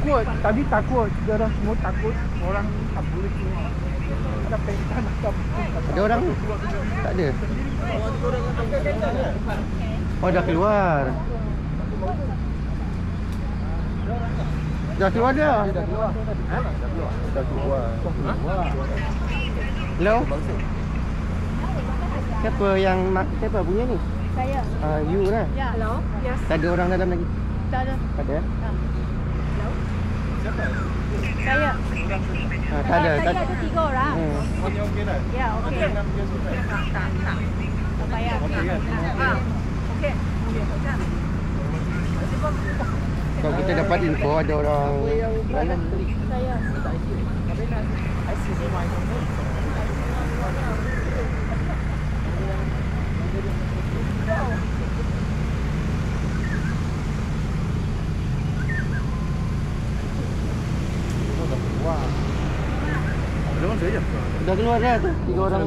takut. Tadi takut. Dia orang semua takut. Orang tak boleh keluar. Ada pengsan atau Ada orang? Tak ada. Oh, dah keluar. Dah keluar dah. dah keluar. Dah keluar. Hello? Siapa punya ni? Saya. You lah. Ya. Hello. Yes. Tak ada orang dalam lagi? Tak ada. Tak ada? Hello. Saya. Tak ada. Tadi ada 3 orang. Okey okey dah. Ya, okey. Tak payah. Okey kan? Okey. Kalau kita dapat info ada orang dalam tadi. Saya. Dah keluar dah tu. 3 orang.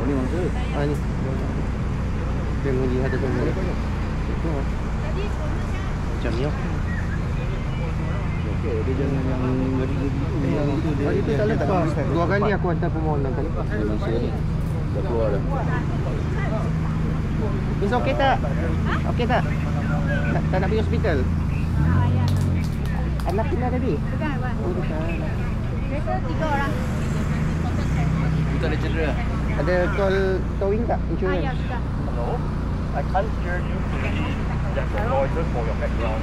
Ni mangsa. Ni. Dia melihat ada benda. Itu. Macam ni. Okey, dia jangan yang ngeri-ngeri tu. Yang itu dia. Itu tak letak. 2 kali aku hantar permohonan kali. Dah keluar dah. Is okey tak? Okey tak? Tak nak pergi hospital? Ya. Anak kena tadi? Bukan, Abang. Oh, bukan. Mereka 3 orang. Kita ada cedera. Ada call towing tak? Insurance? Ya, sudah. Hello? I can't hear you clearly. There's some noises for your background.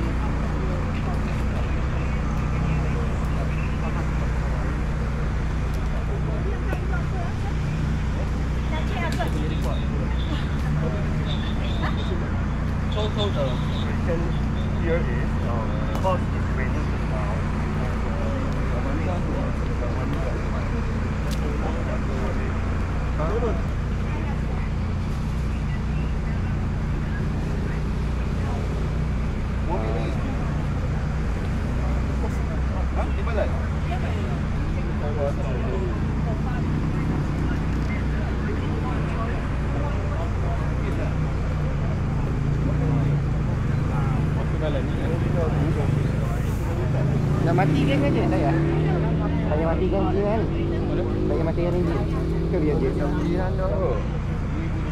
So the reason here is because it's raining just now. Nak matikan saja saya? Saya matikan dia kan? Saya matikan dia ke biar dia? Pilihan dah.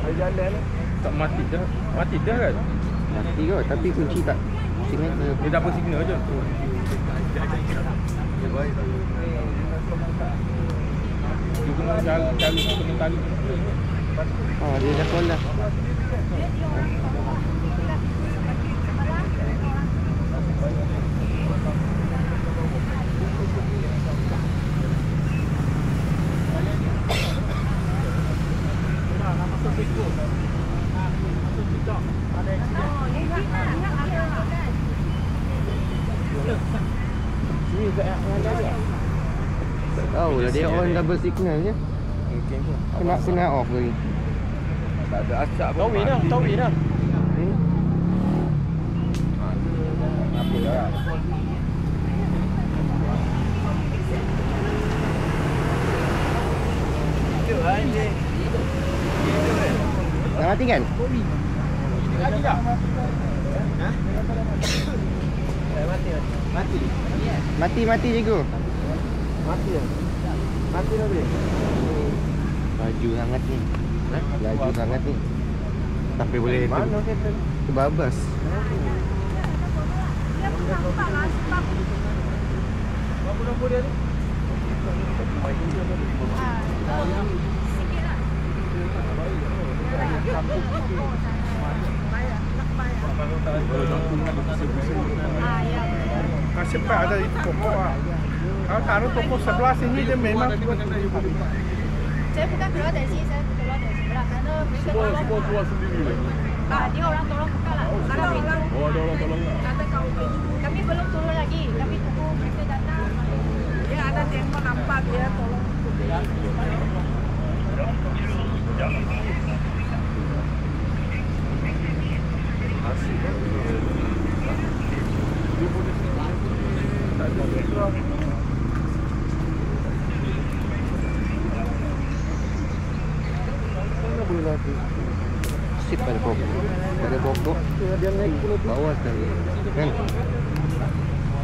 Ada jalan. Tak mati dah. Mati dah kan? Mati kot, tapi kunci tak signal ke? Dia dapat signal je. Ya baik. Dia kena cari kena tali. Oh, dia dah call dah. Tak tahulah dia on double signal je. Kena off lagi. Tak ada acak pun. Tawi dah. Apa dah? Dah mati kan? Lagi tak? Mati cikgu. Mati dah. Mati dah boleh. Laju sangat ni. Laju sangat ni. Sampai boleh Mana kereta? terbabas. Berapa nombor dia ni? Cepat ada itu pokok lah. Kalau taruh pokok sebelah sini dia memang Saya bukan keluar dari sini, saya keluar dari sebelah. Kerana mereka tolong. Keluar sendiri. Dia orang tolong buka lah. Buka pintu. Oh, ada orang tolong tak? Kata kami belum turun lagi. Kami tunggu mereka datang. Dia ada tembok nampak dia tolong. Sip. depan ada pokok. Ada pokok. Dia naik pulau tu. Bawah sekali. Kan?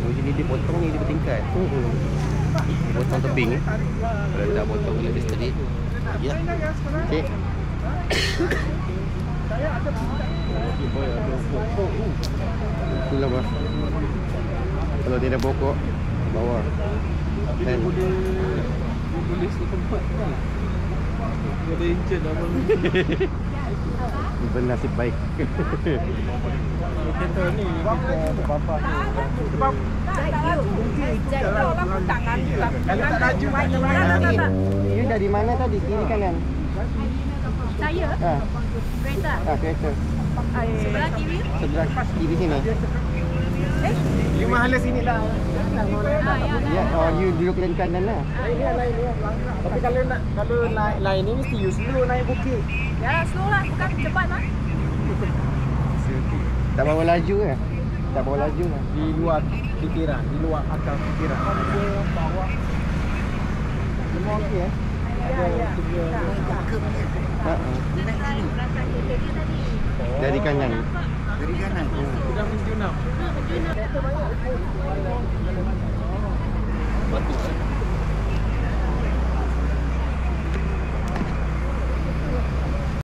Oh, jadi dia potong ni dia bertingkat. Dia potong tebing. Kalau tak potong lebih straight. Ya. Cik. Itulah bos. Kalau dia ada pokok bawah. Kan? Boleh setempat kan. Dia ada encet apa. Bernasib baik. Kita ni kita bapa ni. Sebab Orang tangan kalau tak laju tak. You dari mana tadi? Kiri kanan? Saya Ha. kereta Kereta. sebelah kiri. Sebelah kiri sini. You mahala sini lah. Ya, oh you duduk lain kanan lah. Tapi kalau naik lain ni mesti you slow naik bukit. Ya, slow lah, bukan cepat lah. Tak bawa laju ke? Tak bawa laju lah. Di luar fikiran, di luar akal fikiran. Semua okey eh? Ya. Ha. Dari kanan. Sudah menjunam. Batu.